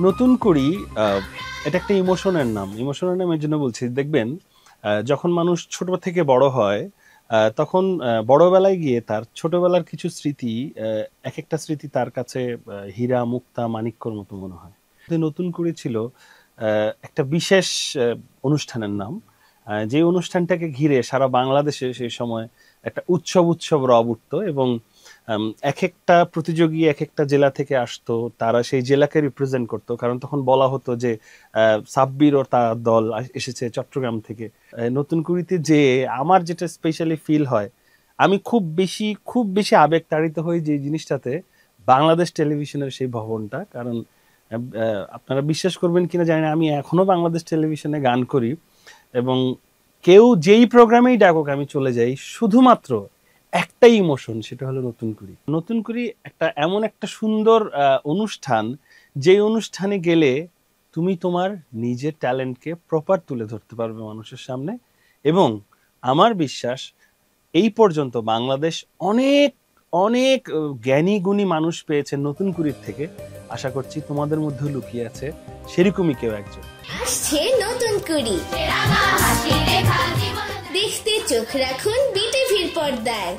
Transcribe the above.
নতুন করি এটা একটা ইমোশনের নাম। ইমোশনের নাম এর জন্য বলছি, দেখবেন যখন মানুষ ছোট থেকে বড় হয় তখন বড়বেলায় গিয়ে তার ছোটবেলার কিছু স্মৃতি, এক একটা স্মৃতি তার কাছে হীরা মুক্তা মাণিক্যর মতো মনে হয়। নতুন করে ছিল একটা বিশেষ অনুষ্ঠানের নাম, যে অনুষ্ঠানটাকে ঘিরে সারা বাংলাদেশে সেই সময় একটা উৎসব রব উঠতো এবং এক একটা প্রতিযোগী এক একটা জেলা থেকে আসতো, তারা সেই জেলাকে রিপ্রেজেন্ট করতো, কারণ তখন বলা হতো যে সাব্বির ও তার দল এসেছে চট্টগ্রাম থেকে। নতুন কুড়িতে যে আমার যেটা স্পেশালি ফিল হয়, আমি খুব বেশি আবেগ তাড়িত হই যে জিনিসটাতে, বাংলাদেশ টেলিভিশনের সেই ভবনটা। কারণ আপনারা বিশ্বাস করবেন কিনা জানি না, আমি এখনো বাংলাদেশ টেলিভিশনে গান করি এবং কেউ যেই প্রোগ্রামেই ডাকুক আমি চলে যাই শুধুমাত্র একটাই ইমোশন, সেটা হলো নতুন কুড়ি। নতুন কুড়ি এমন একটা সুন্দর অনুষ্ঠান, যে অনুষ্ঠানে গেলে তুমি তোমার নিজের ট্যালেন্টকে প্রপার তুলে ধরতে পারবে মানুষের সামনে। এবং আমার বিশ্বাস এই পর্যন্ত বাংলাদেশ অনেক অনেক জ্ঞানী গুণী মানুষ পেয়েছে নতুন কুড়ির থেকে। আশা করছি তোমাদের মধ্যে লুকিয়ে আছে সেরকমই কেউ একজন। আসছে নতুন কুড়ি, দেখতে চোখ রাখুন বিটিভির পর্দায়।